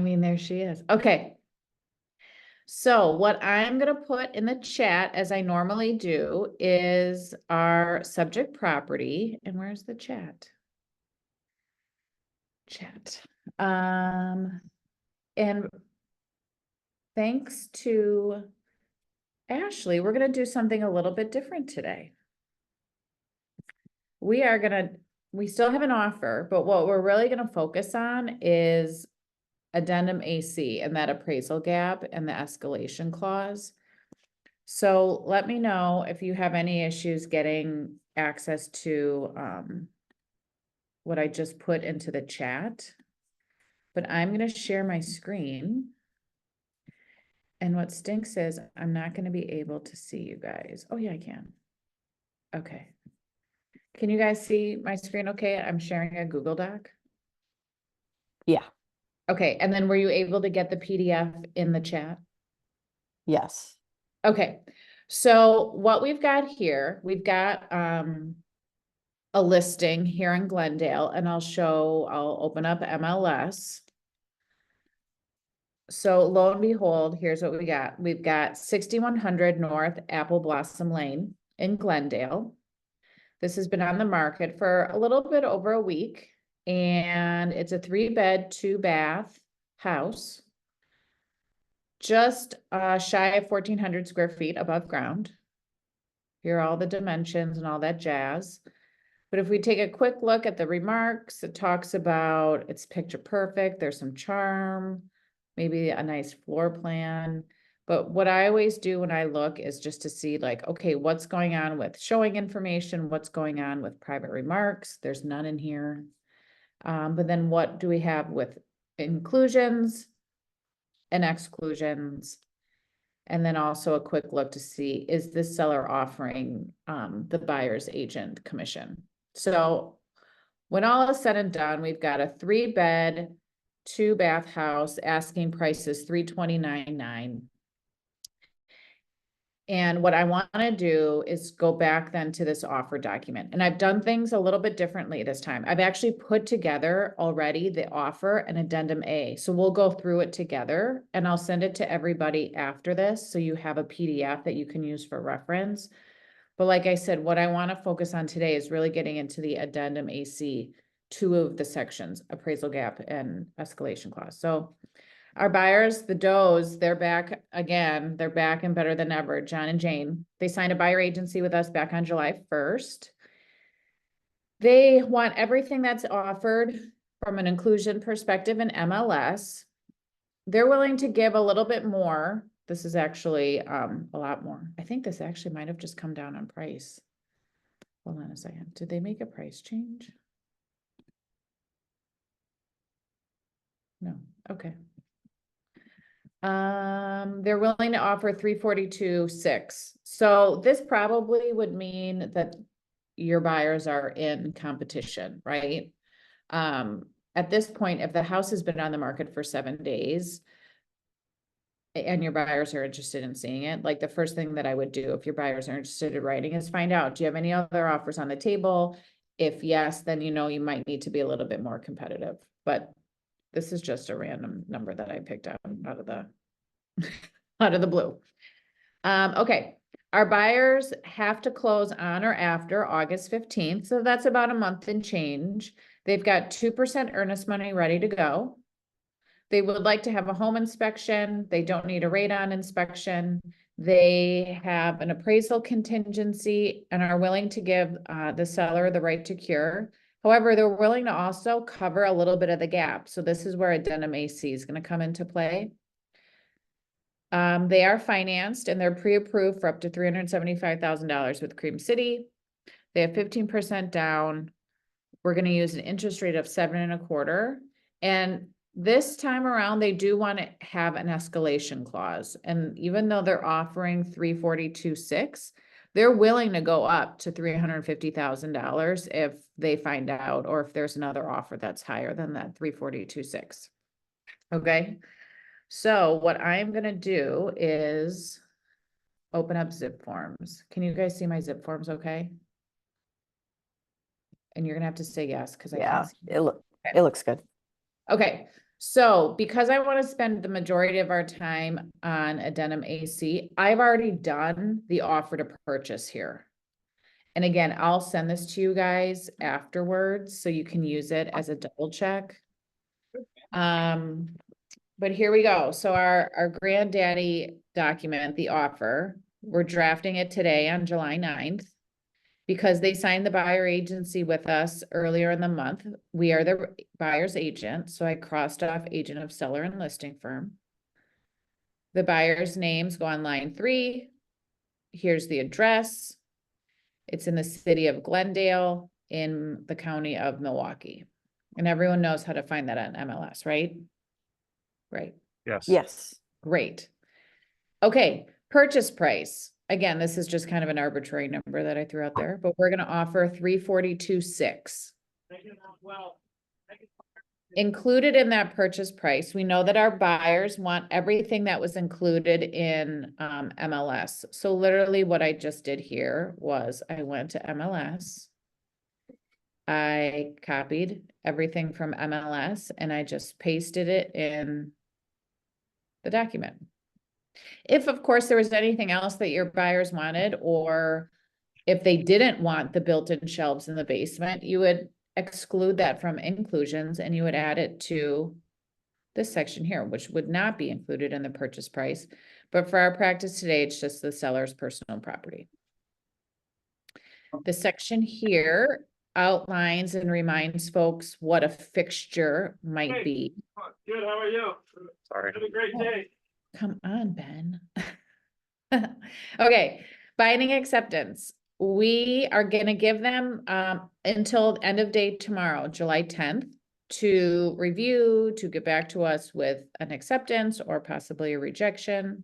mean, there she is. Okay. So what I'm going to put in the chat, as I normally do, is our subject property. And where's the chat? Chat. And thanks to Ashley, we're going to do something a little bit different today. We still have an offer, but what we're really going to focus on is addendum AC and that appraisal gap and the escalation clause. So let me know if you have any issues getting access to what I just put into the chat. But I'm going to share my screen. And what stinks is I'm not going to be able to see you guys. Oh yeah, I can. Okay. Can you guys see my screen okay? I'm sharing a Google Doc. Yeah. Okay, and then were you able to get the PDF in the chat? Yes. Okay, so what we've got here, we've got a listing here in Glendale, and I'll open up MLS. So lo and behold, here's what we got. We've got 6100 North Apple Blossom Lane in Glendale. This has been on the market for a little bit over a week, and it's a 3-bed, 2-bath house, just shy of 1,400 square feet above ground. Here are all the dimensions and all that jazz. But if we take a quick look at the remarks, it talks about it's picture perfect. There's some charm, maybe a nice floor plan. But what I always do when I look is just to see like, okay, what's going on with showing information? What's going on with private remarks? There's none in here. But then what do we have with inclusions and exclusions? And then also a quick look to see, is this seller offering the buyer's agent commission? So when all is said and done, we've got a 3-bed, 2-bath house, asking price is $329,900. And what I want to do is go back then to this offer document. And I've done things a little bit differently this time. I've actually put together already the offer and addendum A. So we'll go through it together and I'll send it to everybody after this. So you have a PDF that you can use for reference. But like I said, what I want to focus on today is really getting into the addendum AC, 2 of the sections, appraisal gap and escalation clause. So our buyers, the Does, they're back again. They're back and better than ever. John and Jane, they signed a buyer agency with us back on July 1st. They want everything that's offered from an inclusion perspective in MLS. They're willing to give a little bit more. This is actually a lot more. I think this actually might have just come down on price. Hold on a second. Did they make a price change? No. Okay. They're willing to offer 342.6. So this probably would mean that your buyers are in competition, right? At this point, if the house has been on the market for 7 days and your buyers are interested in seeing it, like the first thing that I would do if your buyers are interested in writing is find out, do you have any other offers on the table? If yes, then you know you might need to be a little bit more competitive, but this is just a random number that I picked out of the out of the blue. Okay, our buyers have to close on or after August 15th, so that's about a month and change. They've got 2% earnest money ready to go. They would like to have a home inspection. They don't need a radon inspection. They have an appraisal contingency and are willing to give the seller the right to cure. However, they're willing to also cover a little bit of the gap. So this is where addendum AC is going to come into play. They are financed and they're pre-approved for up to $375,000 with Cream City. They have 15% down. We're going to use an interest rate of 7.25%. And this time around, they do want to have an escalation clause. And even though they're offering 342.6, they're willing to go up to $350,000 if they find out, or if there's another offer that's higher than that 342.6. Okay. So what I'm going to do is open up zip forms. Can you guys see my zip forms okay? And you're going to have to say yes because I can't see. It looks good. Okay. So because I want to spend the majority of our time on addendum AC, I've already done the offer to purchase here. And again, I'll send this to you guys afterwards, so you can use it as a double check. But here we go. So our granddaddy document, the offer, we're drafting it today on July 9th. Because they signed the buyer agency with us earlier in the month, we are the buyer's agent, so I crossed off agent of seller and listing firm. The buyer's names go on line 3. Here's the address. It's in the city of Glendale in the county of Milwaukee. And everyone knows how to find that on MLS, right? Right. Yes. Yes. Great. Okay, purchase price. Again, this is just kind of an arbitrary number that I threw out there, but we're gonna offer 342,600. Included in that purchase price, we know that our buyers want everything that was included in MLS. So literally what I just did here was I went to MLS. I copied everything from MLS and I just pasted it in the document. If, of course, there was anything else that your buyers wanted, or if they didn't want the built-in shelves in the basement, you would exclude that from inclusions and you would add it to this section here, which would not be included in the purchase price. But for our practice today, it's just the seller's personal property. The section here outlines and reminds folks what a fixture might be. Good, how are you? Sorry. Have a great day. Come on, Ben. Okay, binding acceptance. We are gonna give them until end of day tomorrow, July 10th, to review, to get back to us with an acceptance or possibly a rejection.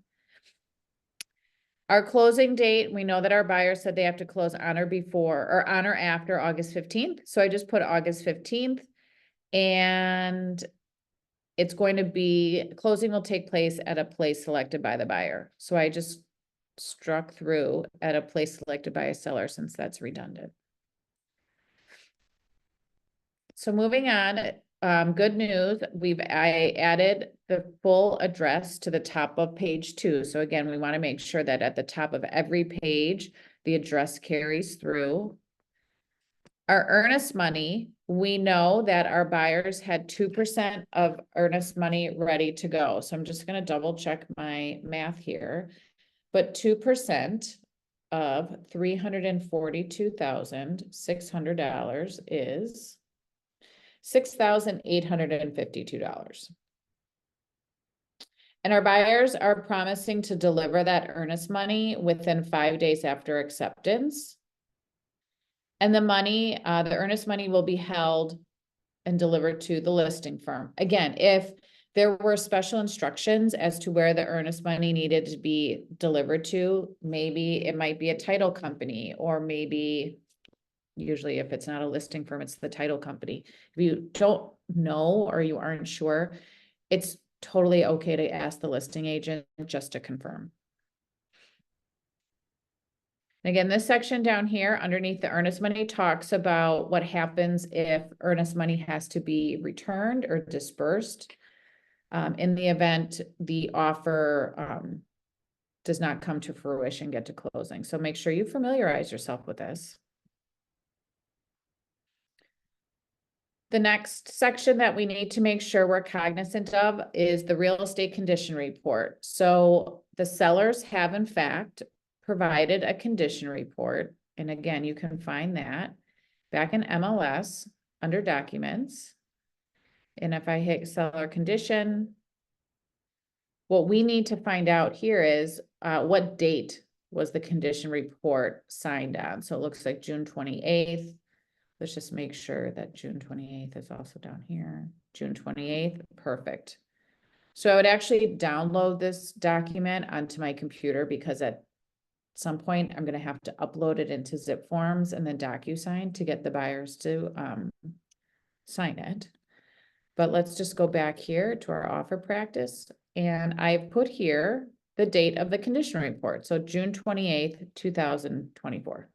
Our closing date, we know that our buyer said they have to close on or before or on or after August 15th. So I just put August 15th, and it's going to be, closing will take place at a place selected by the buyer. So I just struck through at a place selected by a seller since that's redundant. So moving on, good news, I added the full address to the top of page 2. So again, we want to make sure that at the top of every page, the address carries through. Our earnest money, we know that our buyers had 2% of earnest money ready to go. So I'm just going to double check my math here. But 2% of $342,600 is $6,852. And our buyers are promising to deliver that earnest money within 5 days after acceptance. And the money, the earnest money will be held and delivered to the listing firm. Again, if there were special instructions as to where the earnest money needed to be delivered to, maybe it might be a title company, or maybe usually if it's not a listing firm, it's the title company. If you don't know or you aren't sure, it's totally okay to ask the listing agent just to confirm. Again, this section down here underneath the earnest money talks about what happens if earnest money has to be returned or dispersed in the event the offer does not come to fruition, get to closing. So make sure you familiarize yourself with this. The next section that we need to make sure we're cognizant of is the real estate condition report. So the sellers have in fact provided a condition report. And again, you can find that back in MLS under documents. And if I hit seller condition, what we need to find out here is what date was the condition report signed on. So it looks like June 28th. Let's just make sure that June 28th is also down here. June 28th, perfect. So I would actually download this document onto my computer because at some point I'm going to have to upload it into zip forms and then DocuSign to get the buyers to sign it. But let's just go back here to our offer practice. And I've put here the date of the condition report. So June 28th, 2024.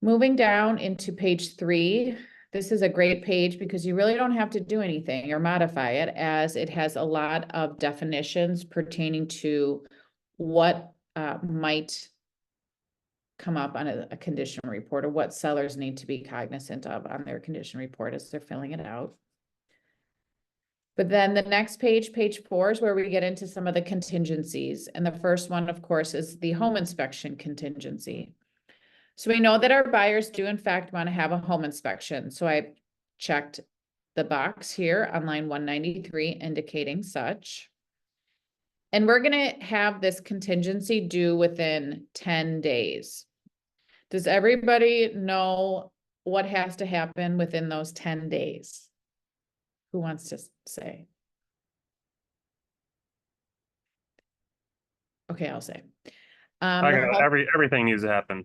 Moving down into page 3, This is a great page because you really don't have to do anything or modify it, as it has a lot of definitions pertaining to what might come up on a condition report, or what sellers need to be cognizant of on their condition report as they're filling it out. But then the next page, page 4, is where we get into some of the contingencies. And the first one, of course, is the home inspection contingency. So we know that our buyers do in fact want to have a home inspection. So I checked the box here on line 193 indicating such. And we're going to have this contingency due within 10 days. Does everybody know what has to happen within those 10 days? Who wants to say? Okay, I'll say. I got everything needs to happen.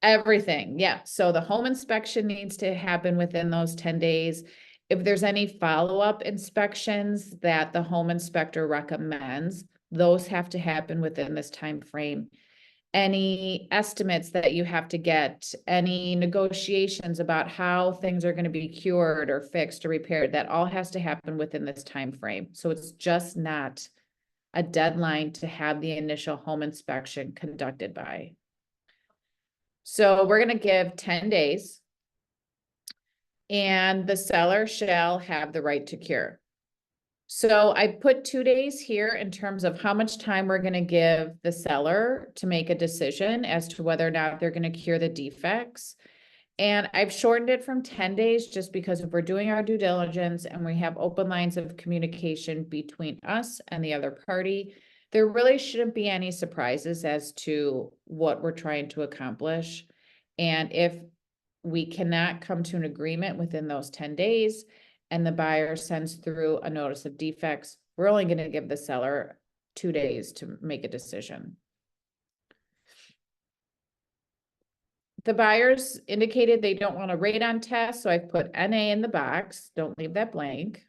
Everything, yeah. So the home inspection needs to happen within those 10 days. If there's any follow-up inspections that the home inspector recommends, those have to happen within this time frame. Any estimates that you have to get, any negotiations about how things are going to be cured or fixed or repaired, that all has to happen within this time frame. So it's just not a deadline to have the initial home inspection conducted by. So we're going to give 10 days, and the seller shall have the right to cure. So I put 2 days here in terms of how much time we're going to give the seller to make a decision as to whether or not they're going to cure the defects. And I've shortened it from 10 days just because if we're doing our due diligence and we have open lines of communication between us and the other party, there really shouldn't be any surprises as to what we're trying to accomplish. And if we cannot come to an agreement within those 10 days and the buyer sends through a notice of defects, we're only going to give the seller 2 days to make a decision. The buyers indicated they don't want a radon test, so I've put NA in the box. Don't leave that blank.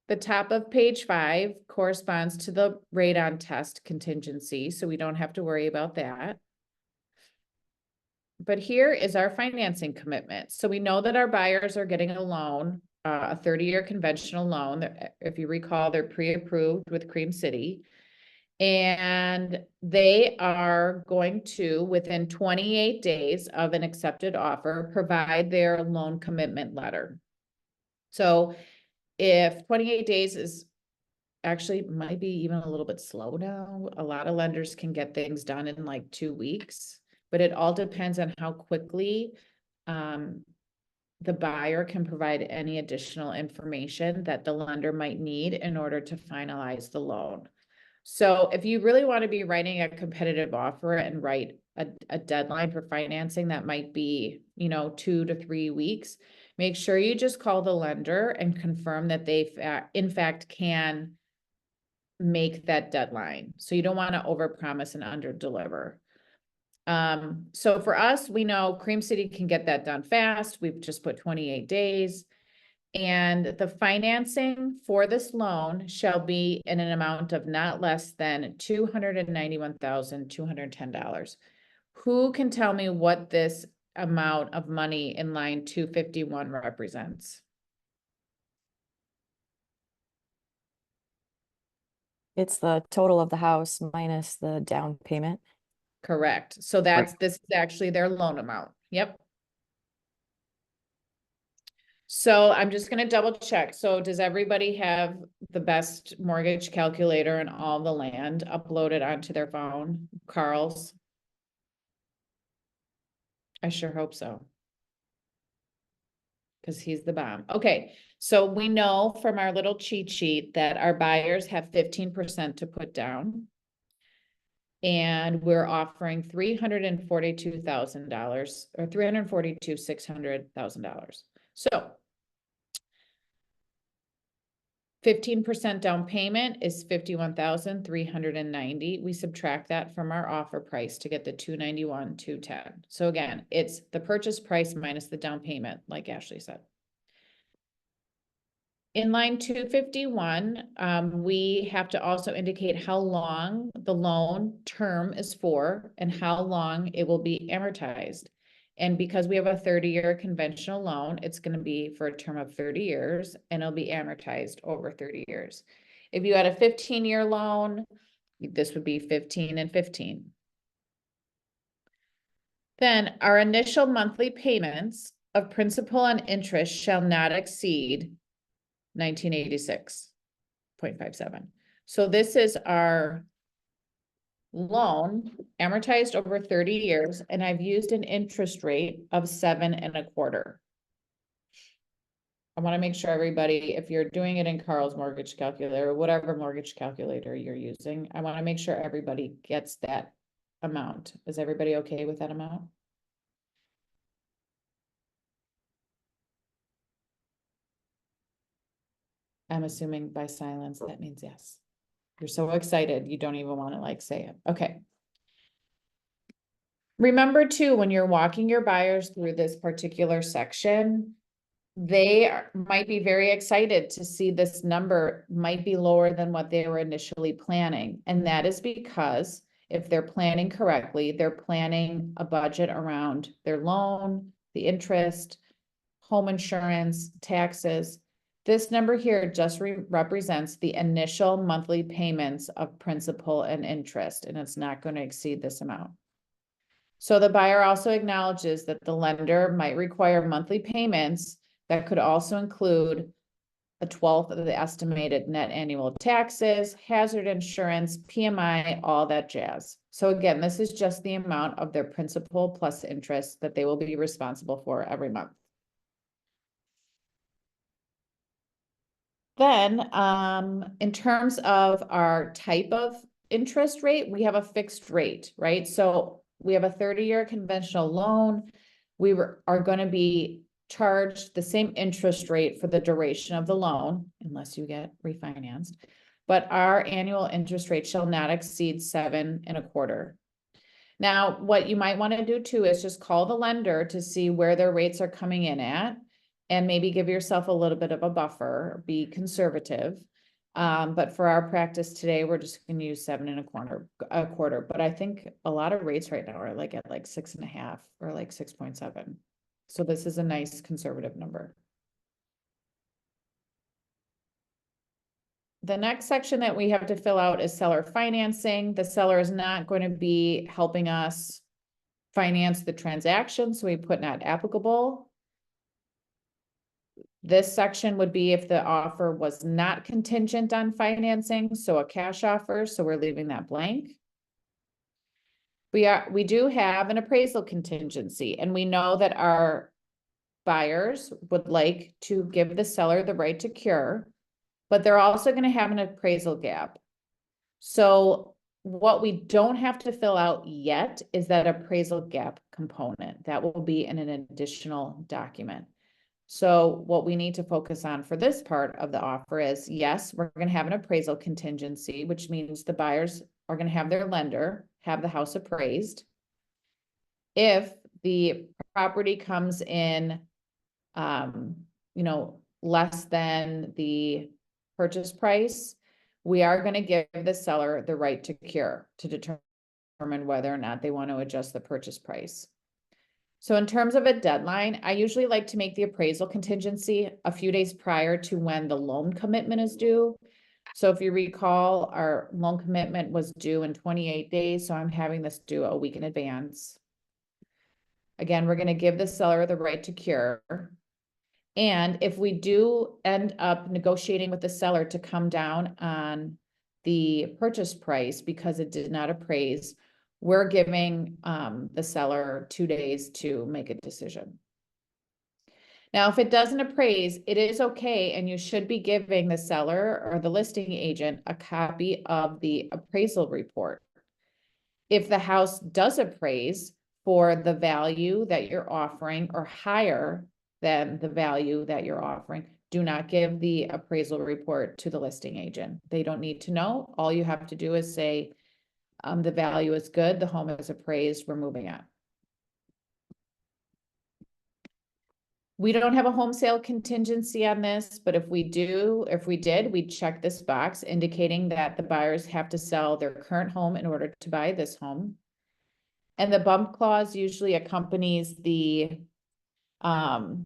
The top of page 5 corresponds to the radon test contingency, so we don't have to worry about that. But here is our financing commitment. So we know that our buyers are getting a loan, a 30-year conventional loan. If you recall, they're pre-approved with Cream City. And they are going to, within 28 days of an accepted offer, provide their loan commitment letter. So if 28 days is actually might be even a little bit slow now, a lot of lenders can get things done in like 2 weeks, but it all depends on how quickly the buyer can provide any additional information that the lender might need in order to finalize the loan. So if you really want to be writing a competitive offer and write a deadline for financing that might be, 2 to 3 weeks, make sure you just call the lender and confirm that they in fact can make that deadline. So you don't want to overpromise and underdeliver. So for us, we know Cream City can get that done fast. We've just put 28 days. And the financing for this loan shall be in an amount of not less than $291,210. Who can tell me what this amount of money in line 251 represents? It's the total of the house minus the down payment. Correct. So this is actually their loan amount. Yep. So I'm just going to double check. So does everybody have the best mortgage calculator and all the land uploaded onto their phone? Carl's? I sure hope so. Because he's the bomb. Okay. So we know from our little cheat sheet that our buyers have 15% to put down. And we're offering $342,000 or $600,000. So 15% down payment is $51,390. We subtract that from our offer price to get the $291,210. So again, it's the purchase price minus the down payment, like Ashley said. In line 251, we have to also indicate how long the loan term is for and how long it will be amortized. And because we have a 30-year conventional loan, it's going to be for a term of 30 years and it'll be amortized over 30 years. If you had a 15-year loan, this would be 15 and 15. Then our initial monthly payments of principal and interest shall not exceed 1986.57. So this is our loan amortized over 30 years, and I've used an interest rate of 7.25. I want to make sure everybody, if you're doing it in Carl's mortgage calculator or whatever mortgage calculator you're using, I want to make sure everybody gets that amount. Is everybody okay with that amount? I'm assuming by silence, that means yes. You're so excited, you don't even want to like say it. Okay. Remember too, when you're walking your buyers through this particular section, might be very excited to see this number might be lower than what they were initially planning. And that is because if they're planning correctly, they're planning a budget around their loan, the interest, home insurance, taxes. This number here just represents the initial monthly payments of principal and interest, and it's not going to exceed this amount. So the buyer also acknowledges that the lender might require monthly payments that could also include a 1/12 of the estimated net annual taxes, hazard insurance, PMI, all that jazz. So again, this is just the amount of their principal plus interest that they will be responsible for every month. Then, in terms of our type of interest rate, we have a fixed rate, right? So we have a 30-year conventional loan. We are going to be charged the same interest rate for the duration of the loan, unless you get refinanced. But our annual interest rate shall not exceed 7.25. Now, what you might want to do too is just call the lender to see where their rates are coming in at, and maybe give yourself a little bit of a buffer, be conservative. But for our practice today, we're just going to use 7.25. But I think a lot of rates right now are like at like 6.5 or like 6.7. So this is a nice conservative number. The next section that we have to fill out is seller financing. The seller is not going to be helping us finance the transaction, so we put not applicable. This section would be if the offer was not contingent on financing, so a cash offer, so we're leaving that blank. We do have an appraisal contingency, and we know that our buyers would like to give the seller the right to cure, but they're also going to have an appraisal gap. So what we don't have to fill out yet is that appraisal gap component. That will be in an additional document. So what we need to focus on for this part of the offer is, yes, we're going to have an appraisal contingency, which means the buyers are going to have their lender have the house appraised. If the property comes in, less than the purchase price, we are going to give the seller the right to cure to determine whether or not they want to adjust the purchase price. So in terms of a deadline, I usually like to make the appraisal contingency a few days prior to when the loan commitment is due. So if you recall, our loan commitment was due in 28 days, so I'm having this due a week in advance. Again, we're going to give the seller the right to cure. And if we do end up negotiating with the seller to come down on the purchase price because it did not appraise, we're giving the seller 2 days to make a decision. Now, if it doesn't appraise, it is okay, and you should be giving the seller or the listing agent a copy of the appraisal report. If the house does appraise for the value that you're offering or higher than the value that you're offering, do not give the appraisal report to the listing agent. They don't need to know. All you have to do is say, the value is good, the home is appraised, we're moving on. We don't have a home sale contingency on this, but if we did, we'd check this box indicating that the buyers have to sell their current home in order to buy this home. And the bump clause usually accompanies the home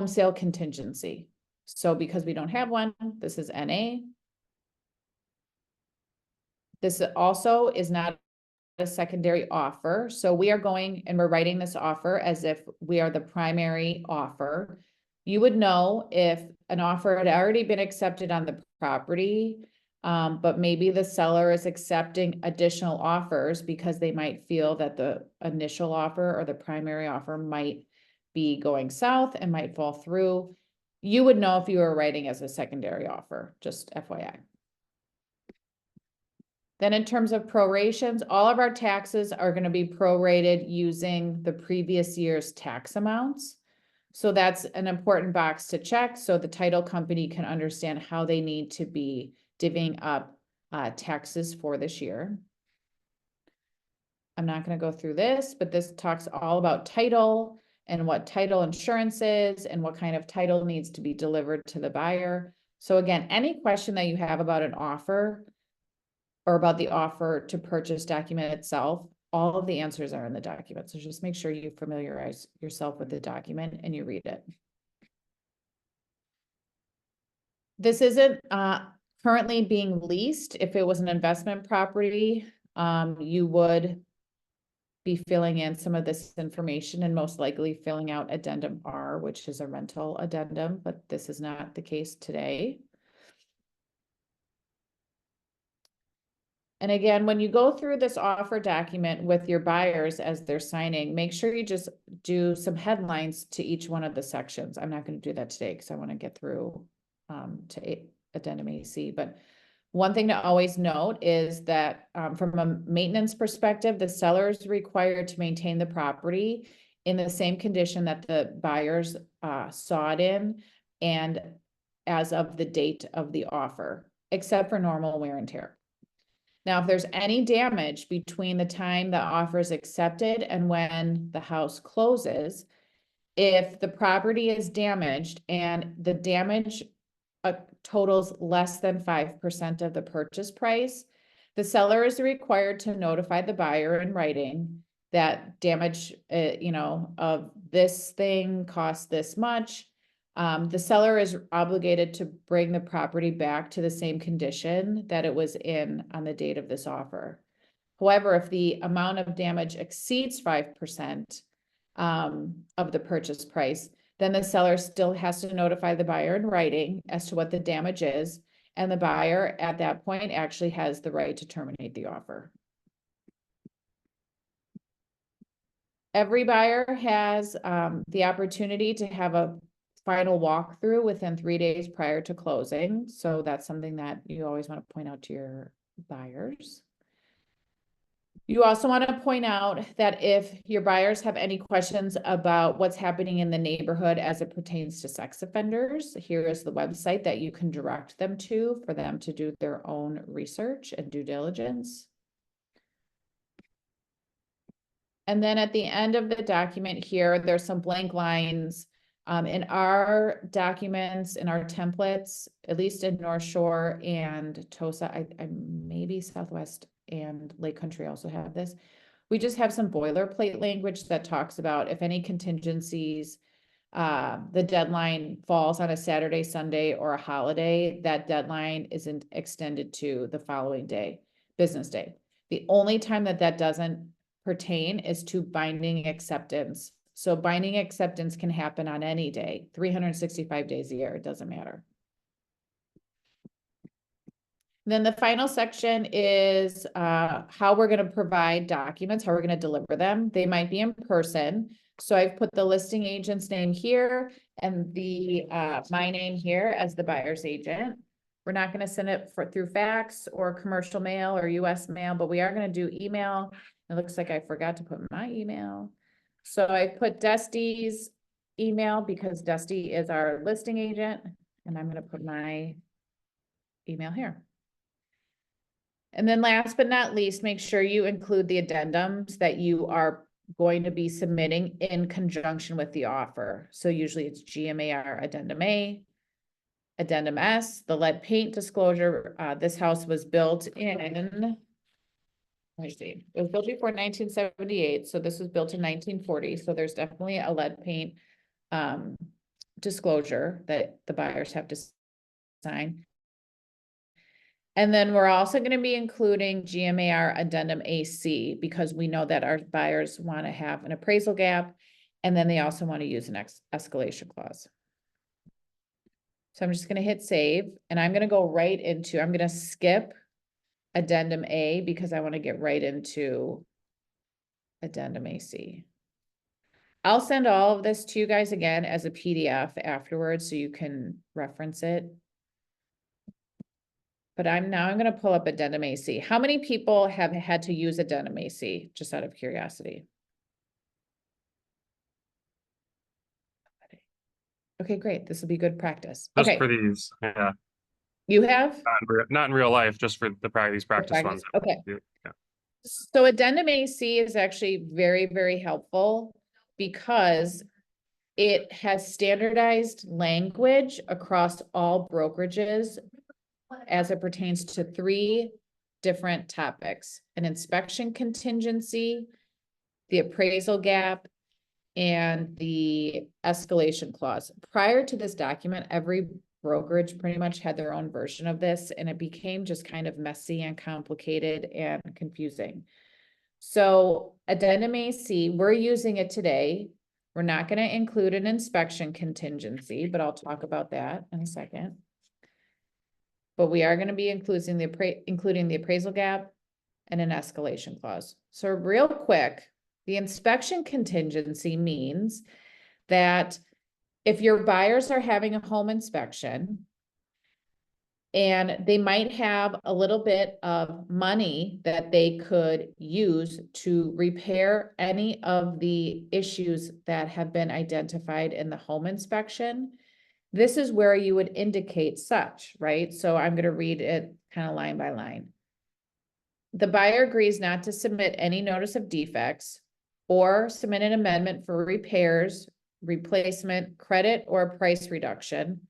sale contingency. So because we don't have one, this is NA. This also is not a secondary offer. So we are going and we're writing this offer as if we are the primary offer. You would know if an offer had already been accepted on the property, but maybe the seller is accepting additional offers because they might feel that the initial offer or the primary offer might be going south and might fall through. You would know if you were writing as a secondary offer, just FYI. Then in terms of prorations, all of our taxes are going to be prorated using the previous year's tax amounts. So that's an important box to check so the title company can understand how they need to be divvying up taxes for this year. I'm not going to go through this, but this talks all about title and what title insurance is and what kind of title needs to be delivered to the buyer. So again, any question that you have about an offer or about the offer to purchase document itself, all of the answers are in the document. So just make sure you familiarize yourself with the document and you read it. This isn't currently being leased. If it was an investment property, you would be filling in some of this information and most likely filling out addendum R, which is a rental addendum, but this is not the case today. And again, when you go through this offer document with your buyers as they're signing, make sure you just do some headlines to each one of the sections. I'm not going to do that today because I want to get through to addendum AC. But one thing to always note is that from a maintenance perspective, the seller is required to maintain the property in the same condition that the buyers saw it in and as of the date of the offer, except for normal wear and tear. Now, if there's any damage between the time the offer is accepted and when the house closes, if the property is damaged and the damage totals less than 5% of the purchase price, the seller is required to notify the buyer in writing that damage, of this thing costs this much. The seller is obligated to bring the property back to the same condition that it was in on the date of this offer. However, if the amount of damage exceeds 5% of the purchase price, then the seller still has to notify the buyer in writing as to what the damage is, and the buyer at that point actually has the right to terminate the offer. Every buyer has the opportunity to have a final walkthrough within 3 days prior to closing. So that's something that you always want to point out to your buyers. You also want to point out that if your buyers have any questions about what's happening in the neighborhood as it pertains to sex offenders, here is the website that you can direct them to for them to do their own research and due diligence. And then at the end of the document here, there's some blank lines. In our documents, in our templates, at least in North Shore and TOSA, I maybe Southwest and Lake Country also have this. We just have some boilerplate language that talks about if any contingencies, the deadline falls on a Saturday, Sunday, or a holiday, that deadline isn't extended to the following day, business day. The only time that that doesn't pertain is to binding acceptance. So binding acceptance can happen on any day, 365 days a year, it doesn't matter. Then the final section is how we're going to provide documents, how we're going to deliver them. They might be in person. So I've put the listing agent's name here and the my name here as the buyer's agent. We're not going to send it through fax or commercial mail or US mail, but we are going to do email. It looks like I forgot to put my email. So I put Dusty's email because Dusty is our listing agent, and I'm going to put my email here. And then last but not least, make sure you include the addendums that you are going to be submitting in conjunction with the offer. So usually it's GMAR Addendum A, Addendum S, the lead paint disclosure. This house was built in Let me see, it was built before 1978, so this was built in 1940, so there's definitely a lead paint disclosure that the buyers have to sign. And then we're also gonna be including GMAR addendum AC, because we know that our buyers wanna have an appraisal gap, and then they also wanna use an escalation clause. So I'm just gonna hit save, and I'm gonna go right into, I'm gonna skip addendum A because I wanna get right into addendum AC. I'll send all of this to you guys again as a PDF afterwards, so you can reference it. But I'm gonna pull up addendum AC. How many people have had to use addendum AC, just out of curiosity? Okay, great. This will be good practice. Just Okay, for these, yeah, you have? not in real life, just for these practice practice, ones. okay. Yeah. So addendum AC is actually very, very helpful because it has standardized language across all brokerages as it pertains to 3 different topics: an inspection contingency, the appraisal gap, and the escalation clause. Prior to this document, every brokerage pretty much had their own version of this, and it became just kind of messy and complicated and confusing. So addendum AC, we're using it today. We're not going to include an inspection contingency, but I'll talk about that in a second. But we are going to be including the appraisal gap and an escalation clause. So real quick, the inspection contingency means that if your buyers are having a home inspection and they might have a little bit of money that they could use to repair any of the issues that have been identified in the home inspection, this is where you would indicate such, right? So I'm going to read it kind of line by line. The buyer agrees not to submit any notice of defects or submit an amendment for repairs, replacement, credit, or price reduction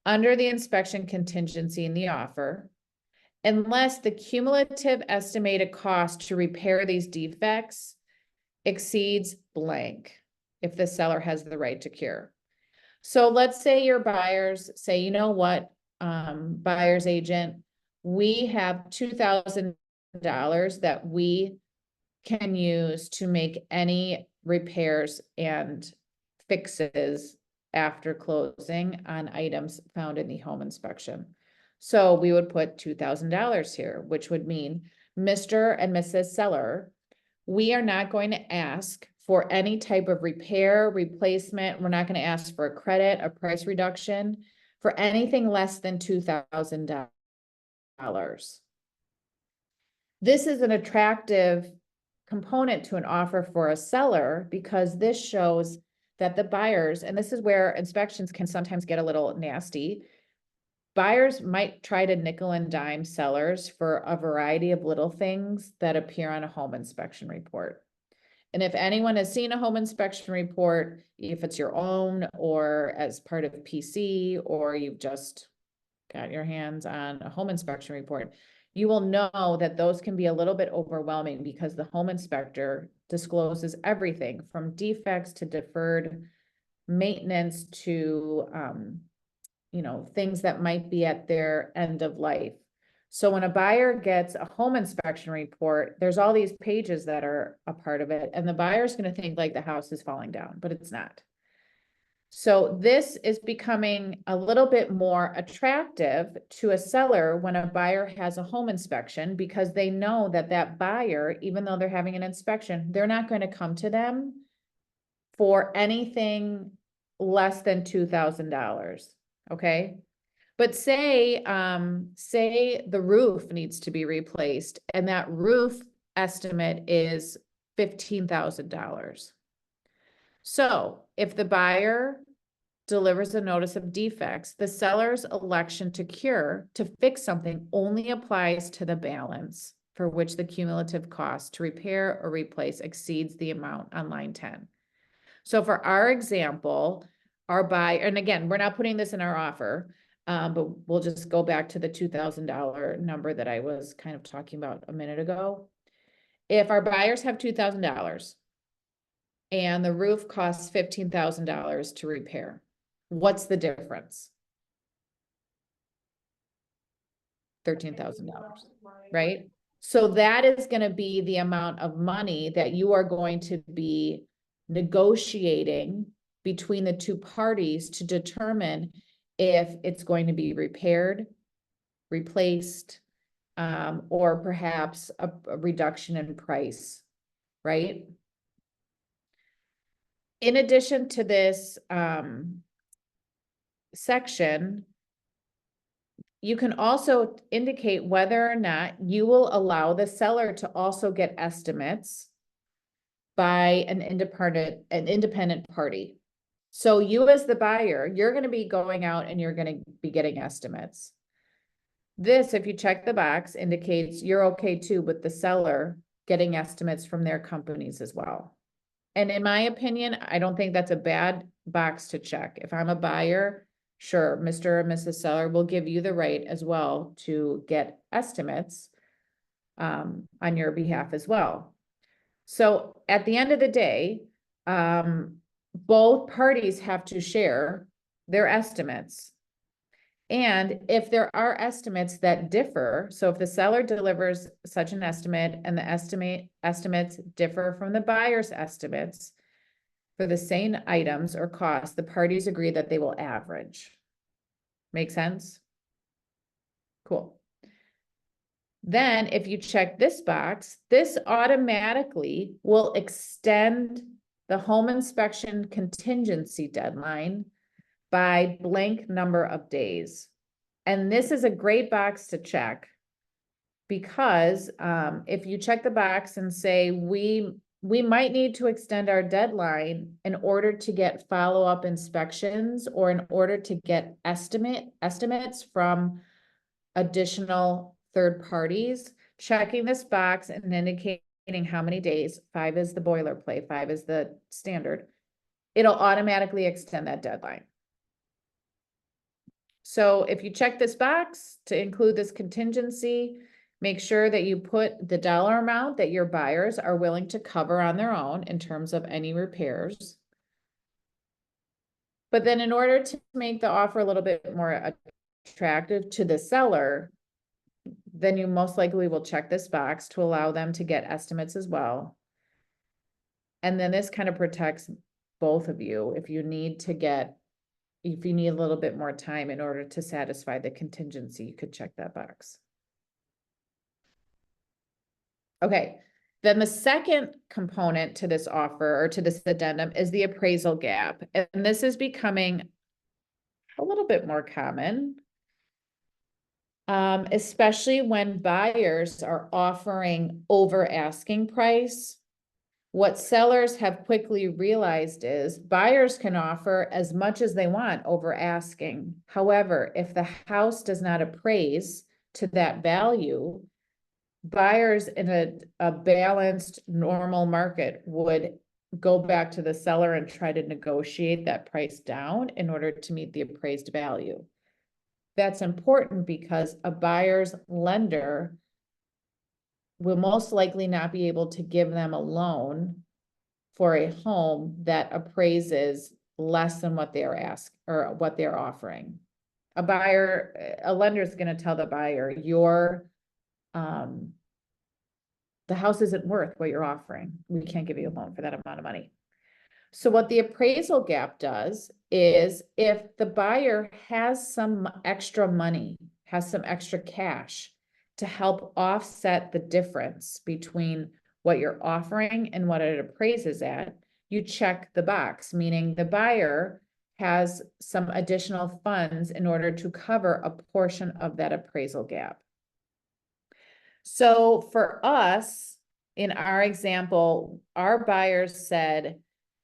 under the inspection contingency in the offer, unless the cumulative estimated cost to repair these defects exceeds blank, if the seller has the right to cure. So let's say your buyers say, you know what, buyer's agent, we have $2,000 that we can use to make any repairs and fixes after closing on items found in the home inspection. So we would put $2,000 here, which would mean Mr. and Mrs. Seller, we are not going to ask for any type of repair, replacement. We're not going to ask for a credit, a price reduction for anything less than $2,000. This is an attractive component to an offer for a seller because this shows that the buyers, and this is where inspections can sometimes get a little nasty, buyers might try to nickel and dime sellers for a variety of little things that appear on a home inspection report. And if anyone has seen a home inspection report, if it's your own or as part of PC, or you've just got your hands on a home inspection report, you will know that those can be a little bit overwhelming because the home inspector discloses everything from defects to deferred maintenance to, things that might be at their end of life. So when a buyer gets a home inspection report, there's all these pages that are a part of it, and the buyer's going to think like the house is falling down, but it's not. So this is becoming a little bit more attractive to a seller when a buyer has a home inspection, because they know that that buyer, even though they're having an inspection, they're not going to come to them for anything less than $2,000. Okay. But say the roof needs to be replaced and that roof estimate is $15,000. So if the buyer delivers a notice of defects, the seller's election to cure, to fix something, only applies to the balance for which the cumulative cost to repair or replace exceeds the amount on line 10. So for our example, our buyer, and again, we're not putting this in our offer, but we'll just go back to the $2,000 number that I was kind of talking about a minute ago. if our buyers have $2,000 and the roof costs $15,000 to repair, what's the difference? $13,000, right? So that is going to be the amount of money that you are going to be negotiating between the two parties to determine if it's going to be repaired, replaced, or perhaps a reduction in price, right? In addition to this section, you can also indicate whether or not you will allow the seller to also get estimates by an independent party. So you as the buyer, you're going to be going out and you're going to be getting estimates. This, if you check the box, indicates you're okay too with the seller getting estimates from their companies as well. And in my opinion, I don't think that's a bad box to check. If I'm a buyer, sure, Mr. or Mrs. Seller will give you the right as well to get estimates on your behalf as well. So at the end of the day, both parties have to share their estimates. And if there are estimates that differ, so if the seller delivers such an estimate and the estimates differ from the buyer's estimates for the same items or costs, the parties agree that they will average. Make sense? Cool. Then if you check this box, this automatically will extend the home inspection contingency deadline by blank number of days. And this is a great box to check because if you check the box and say, we might need to extend our deadline in order to get follow-up inspections or in order to get estimates from additional third parties, checking this box and indicating how many days, 5 is the boilerplate, 5 is the standard, it'll automatically extend that deadline. So if you check this box to include this contingency, make sure that you put the dollar amount that your buyers are willing to cover on their own in terms of any repairs. But then in order to make the offer a little bit more attractive to the seller, then you most likely will check this box to allow them to get estimates as well. And then this kind of protects both of you if you need a little bit more time in order to satisfy the contingency, you could check that box. Okay, then the second component to this offer or to this addendum is the appraisal gap. And this is becoming a little bit more common, especially when buyers are offering over asking price. What sellers have quickly realized is buyers can offer as much as they want over asking. However, if the house does not appraise to that value, buyers in a balanced, normal market would go back to the seller and try to negotiate that price down in order to meet the appraised value. That's important because a buyer's lender will most likely not be able to give them a loan for a home that appraises less than what they're asking or what they're offering. A lender is going to tell the buyer, the house isn't worth what you're offering. We can't give you a loan for that amount of money. So what the appraisal gap does is if the buyer has some extra money, has some extra cash to help offset the difference between what you're offering and what it appraises at, you check the box, meaning the buyer has some additional funds in order to cover a portion of that appraisal gap. So for us, in our example, our buyers said,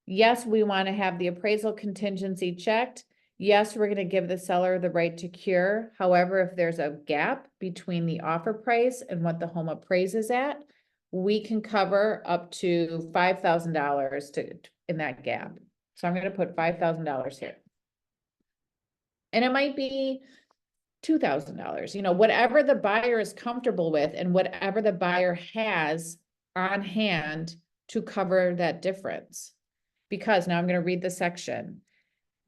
yes, we want to have the appraisal contingency checked. Yes, we're going to give the seller the right to cure. However, if there's a gap between the offer price and what the home appraises at, we can cover up to $5,000 in that gap. So I'm going to put $5,000 here. And it might be $2,000, whatever the buyer is comfortable with and whatever the buyer has on hand to cover that difference. Because now I'm gonna read the section.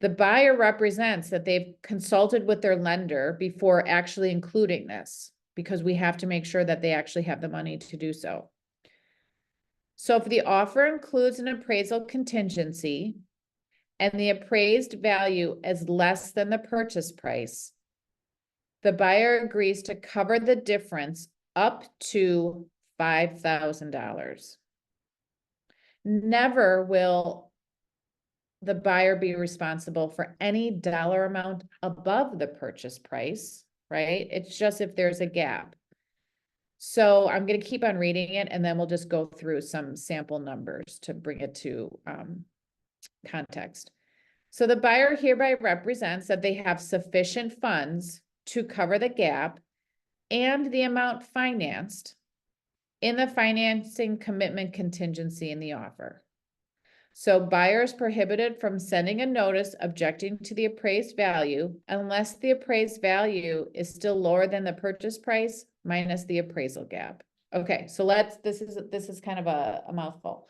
The buyer represents that they've consulted with their lender before actually including this, because we have to make sure that they actually have the money to do so. So if the offer includes an appraisal contingency and the appraised value is less than the purchase price, the buyer agrees to cover the difference up to $5,000. Never will the buyer be responsible for any dollar amount above the purchase price, right? It's just if there's a gap. So I'm going to keep on reading it and then we'll just go through some sample numbers to bring it to context. So the buyer hereby represents that they have sufficient funds to cover the gap and the amount financed in the financing commitment contingency in the offer. So buyer is prohibited from sending a notice objecting to the appraised value unless the appraised value is still lower than the purchase price minus the appraisal gap. Okay, so this is kind of a mouthful.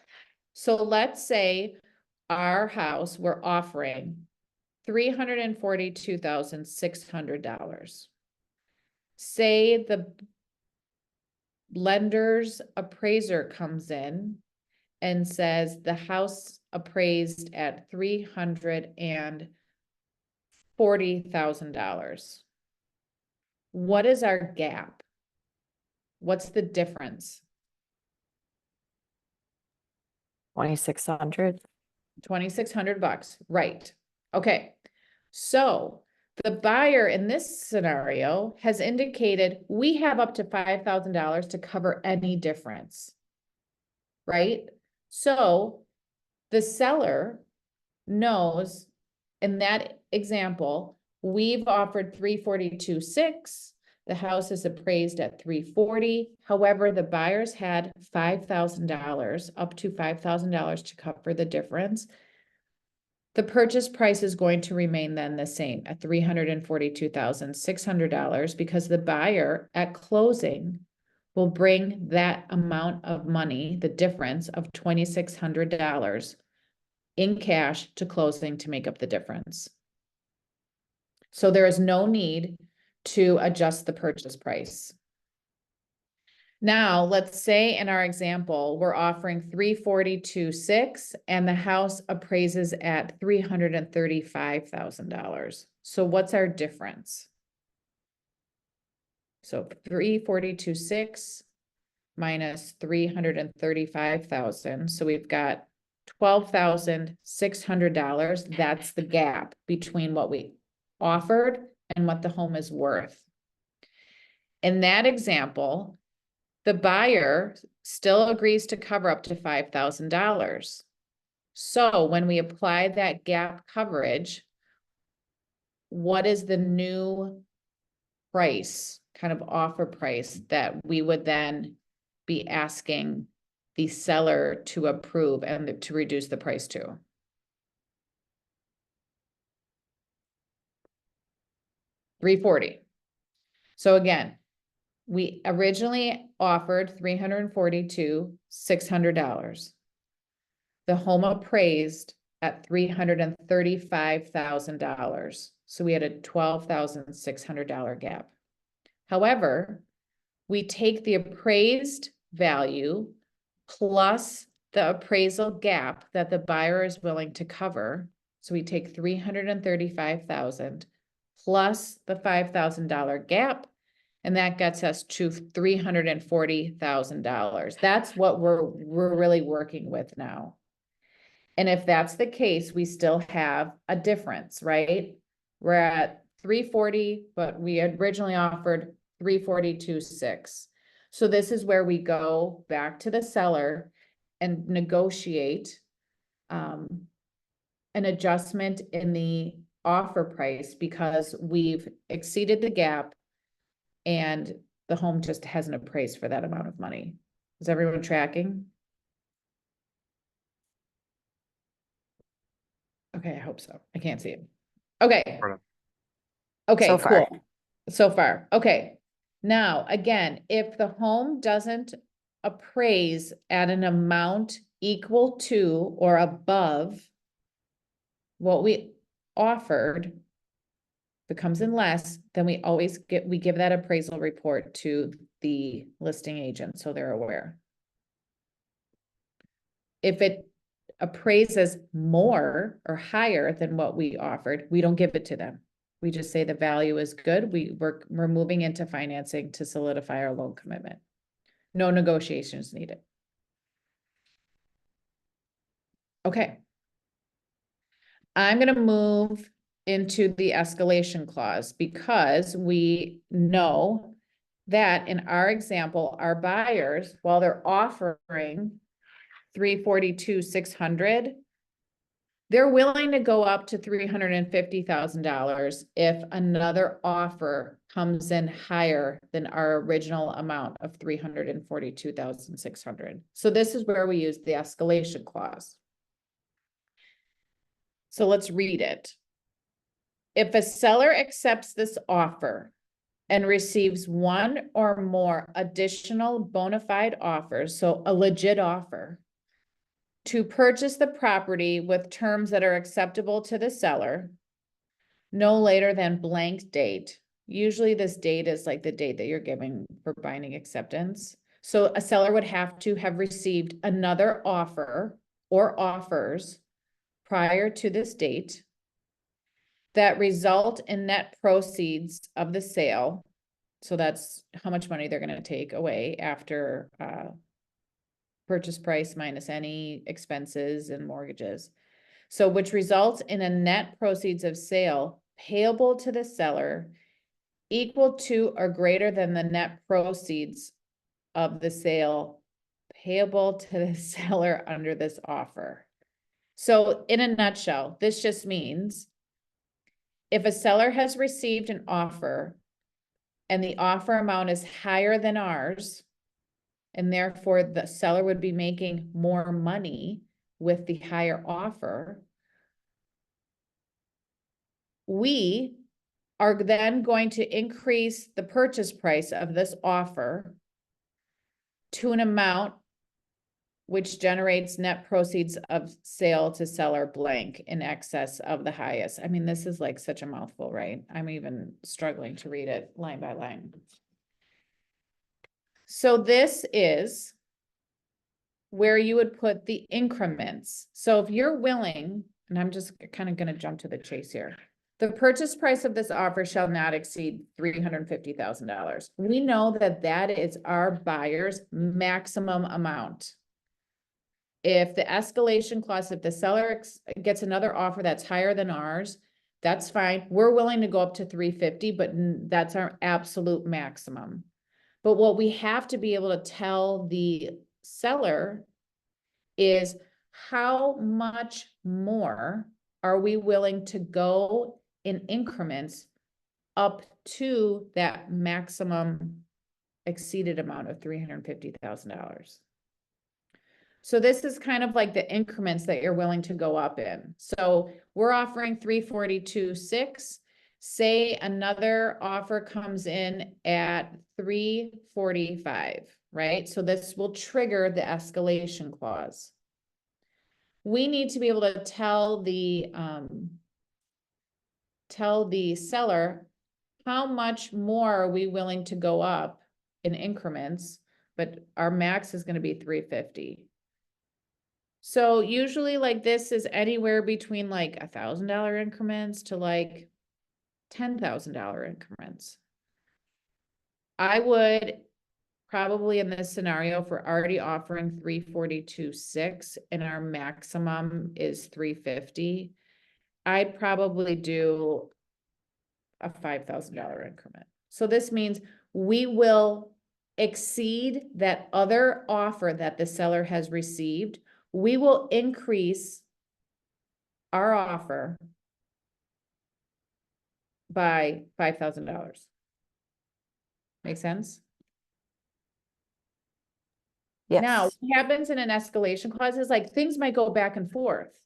So let's say our house, we're offering $342,600. Say the lender's appraiser comes in and says the house appraised at $340,000. What is our gap? What's the difference? 2,600. $2,600, right? Okay, so the buyer in this scenario has indicated we have up to $5,000 to cover any difference, right? So the seller knows in that example, we've offered 342.6. The house is appraised at 340. However, the buyers had $5,000, up to $5,000 to cover the difference. The purchase price is going to remain then the same at $342,600 because the buyer at closing will bring that amount of money, the difference of $2,600 in cash to closing to make up the difference. So there is no need to adjust the purchase price. Now, let's say in our example, we're offering 342.6 and the house appraises at $335,000. So what's our difference? So 342.6 minus 335,000. So we've got $12,600. That's the gap between what we offered and what the home is worth. In that example, the buyer still agrees to cover up to $5,000. So when we apply that gap coverage, what is the new price, kind of offer price that we would then be asking the seller to approve and to reduce the price to? $340. So again, we originally offered $342,600. The home appraised at $335,000. So we had a $12,600 gap. However, we take the appraised value plus the appraisal gap that the buyer is willing to cover. So we take $335,000 plus the $5,000 gap, and that gets us to $340,000. That's what we're really working with now. And if that's the case, we still have a difference, right? We're at 340, but we originally offered 342.6. So this is where we go back to the seller and negotiate an adjustment in the offer price because we've exceeded the gap and the home just hasn't appraised for that amount of money. Is everyone tracking? Okay, I hope so. I can't see it. Okay. Sort of. Okay, So far. cool. So far. Okay. Now, again, if the home doesn't appraise at an amount equal to or above what we offered, if it comes in less, then we give that appraisal report to the listing agent, so they're aware. If it appraises more or higher than what we offered, we don't give it to them. We just say the value is good. We're moving into financing to solidify our loan commitment. No negotiations needed. Okay. I'm gonna move into the escalation clause because we know that in our example, our buyers, while they're offering 342,600, they're willing to go up to $350,000 if another offer comes in higher than our original amount of 342,600. So this is where we use the escalation clause. So let's read it. If a seller accepts this offer and receives one or more additional bona fide offers, so a legit offer, to purchase the property with terms that are acceptable to the seller, no later than blank date. Usually this date is like the date that you're giving for binding acceptance. So a seller would have to have received another offer or offers prior to this date that result in net proceeds of the sale. So that's how much money they're going to take away after purchase price minus any expenses and mortgages. So which results in a net proceeds of sale payable to the seller equal to or greater than the net proceeds of the sale payable to the seller under this offer. So in a nutshell, this just means if a seller has received an offer and the offer amount is higher than ours, and therefore the seller would be making more money with the higher offer, we are then going to increase the purchase price of this offer to an amount which generates net proceeds of sale to seller blank in excess of the highest. I mean, this is like such a mouthful, right? I'm even struggling to read it line by line. So this is where you would put the increments. So if you're willing, and I'm just kind of going to jump to the chase here. The purchase price of this offer shall not exceed $350,000. We know that that is our buyer's maximum amount. If the escalation clause, if the seller gets another offer that's higher than ours, that's fine. We're willing to go up to 350, but that's our absolute maximum. But what we have to be able to tell the seller is how much more are we willing to go in increments up to that maximum exceeded amount of $350,000. So this is kind of like the increments that you're willing to go up in. So we're offering 342.6. Say another offer comes in at 345, right? So this will trigger the escalation clause. We need to be able to tell the seller how much more are we willing to go up in increments, but our max is going to be 350. So usually like this is anywhere between like $1,000 increments to like $10,000 increments. I would probably in this scenario, if we're already offering 342.6 and our maximum is 350, I'd probably do a $5,000 increment. So this means we will exceed that other offer that the seller has received. We will increase our offer by $5,000. Make sense? Yes. Now, what happens in an escalation clause is like things might go back and forth.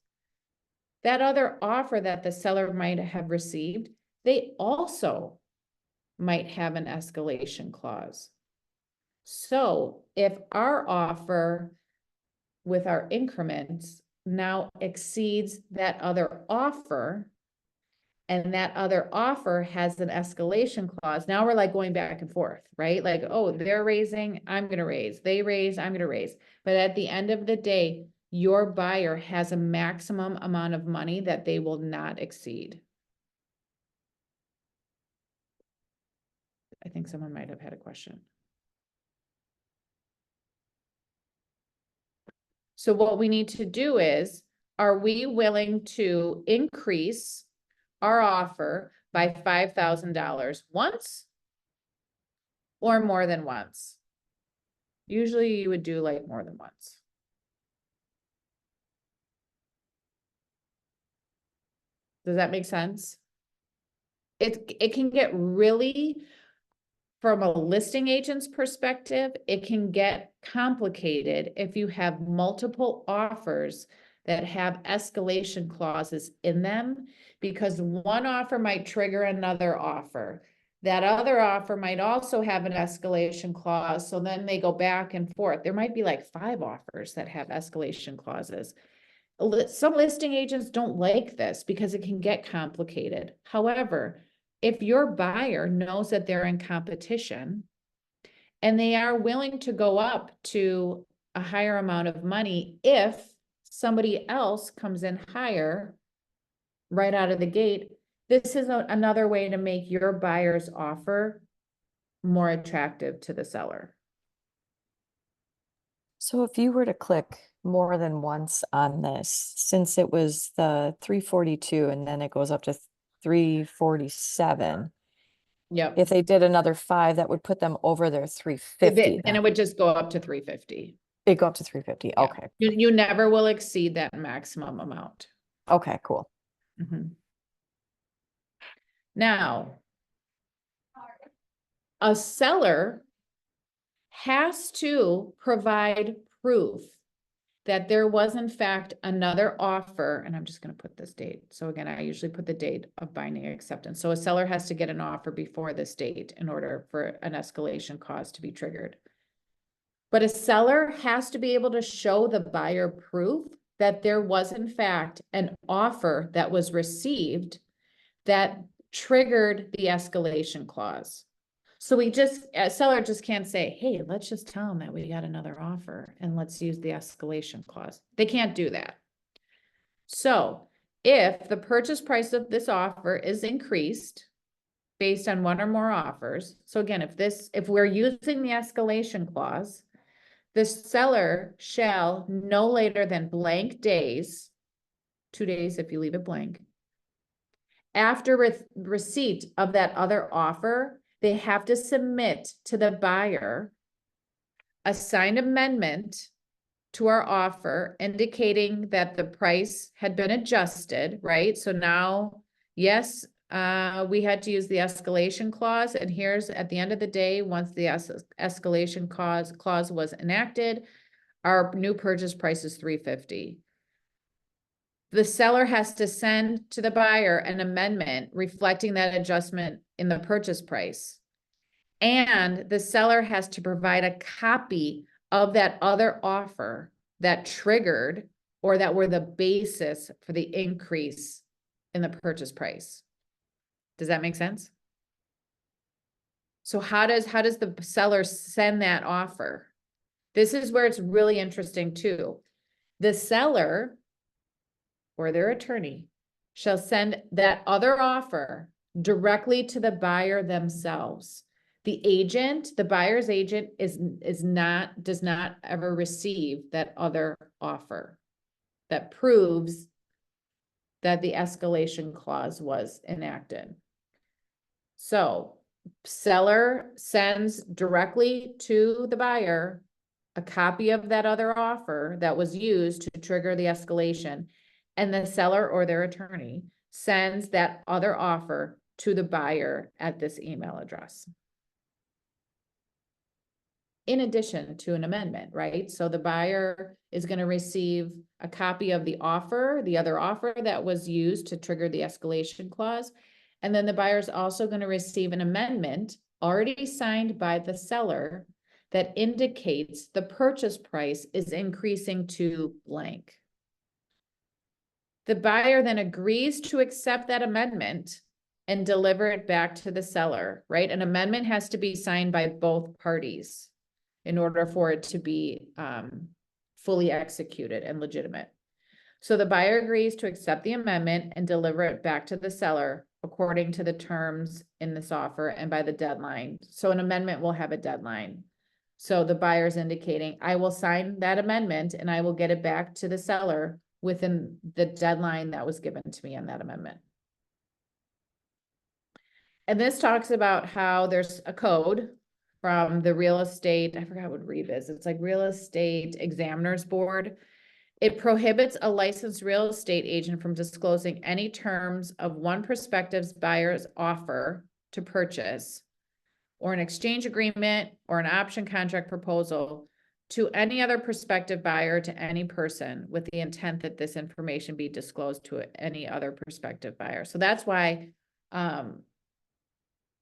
That other offer that the seller might have received, they also might have an escalation clause. So if our offer with our increments now exceeds that other offer, and that other offer has an escalation clause, now we're like going back and forth, right? Like, oh, they're raising, I'm gonna raise, they raise, I'm gonna raise. But at the end of the day, your buyer has a maximum amount of money that they will not exceed. I think someone might have had a question. So what we need to do is, are we willing to increase our offer by $5,000 once or more than once? Usually you would do like more than once. Does that make sense? It can get really, from a listing agent's perspective, it can get complicated if you have multiple offers that have escalation clauses in them, because one offer might trigger another offer. That other offer might also have an escalation clause, so then they go back and forth. There might be like 5 offers that have escalation clauses. Some listing agents don't like this because it can get complicated. However, if your buyer knows that they're in competition and they are willing to go up to a higher amount of money if somebody else comes in higher right out of the gate, this is another way to make your buyer's offer more attractive to the seller. So if you were to click more than once on this, since it was the 342 and then it goes up to 347, Yep. if they did another 5, that would put them over their 350. And it would just go up to 350. It'd go up to 350. Yeah. Okay. You never will exceed that maximum amount. Okay, cool. Mhm. Now, a seller has to provide proof that there was in fact another offer, and I'm just going to put this date. So again, I usually put the date of binding acceptance. So a seller has to get an offer before this date in order for an escalation clause to be triggered. But a seller has to be able to show the buyer proof that there was in fact an offer that was received that triggered the escalation clause. So a seller just can't say, hey, let's just tell them that we got another offer and let's use the escalation clause. They can't do that. So if the purchase price of this offer is increased based on one or more offers, so again, if we're using the escalation clause, the seller shall no later than blank days, 2 days if you leave it blank, after receipt of that other offer, they have to submit to the buyer a signed amendment to our offer indicating that the price had been adjusted, right? So now, yes, we had to use the escalation clause, and here's at the end of the day, once the escalation clause was enacted, our new purchase price is $350. The seller has to send to the buyer an amendment reflecting that adjustment in the purchase price. And the seller has to provide a copy of that other offer that triggered or that were the basis for the increase in the purchase price. Does that make sense? So how does the seller send that offer? This is where it's really interesting too. The seller or their attorney shall send that other offer directly to the buyer themselves. The agent, the buyer's agent does not ever receive that other offer that proves that the escalation clause was enacted. So seller sends directly to the buyer a copy of that other offer that was used to trigger the escalation, and the seller or their attorney sends that other offer to the buyer at this email address. In addition to an amendment, right? So the buyer is going to receive a copy of the offer, the other offer that was used to trigger the escalation clause. And then the buyer is also going to receive an amendment already signed by the seller that indicates the purchase price is increasing to blank. The buyer then agrees to accept that amendment and deliver it back to the seller, right? An amendment has to be signed by both parties in order for it to be fully executed and legitimate. So the buyer agrees to accept the amendment and deliver it back to the seller according to the terms in this offer and by the deadline. So an amendment will have a deadline. So the buyer is indicating, I will sign that amendment and I will get it back to the seller within the deadline that was given to me on that amendment. And this talks about how there's a code from the real estate, I forgot what REIB is. It's like Real Estate Examiners Board. It prohibits a licensed real estate agent from disclosing any terms of one prospective buyer's offer to purchase or an exchange agreement or an option contract proposal to any other prospective buyer to any person with the intent that this information be disclosed to any other prospective buyer. So that's why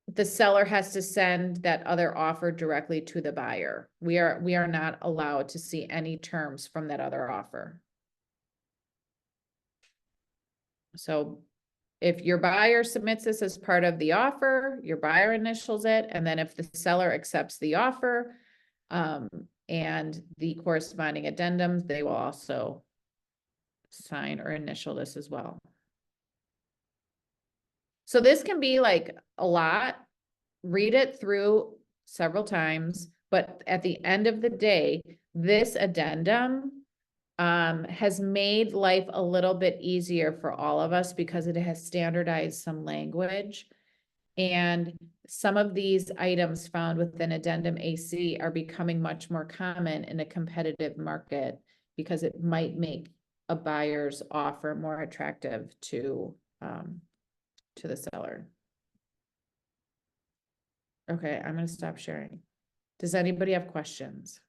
the seller has to send that other offer directly to the buyer. We are not allowed to see any terms from that other offer. So if your buyer submits this as part of the offer, your buyer initials it, and then if the seller accepts the offer, and the corresponding addendums, they will also sign or initial this as well. So this can be like a lot. Read it through several times, but at the end of the day, this addendum has made life a little bit easier for all of us because it has standardized some language. And some of these items found within addendum AC are becoming much more common in a competitive market because it might make a buyer's offer more attractive to the seller. Okay, I'm going to stop sharing. Does anybody have questions?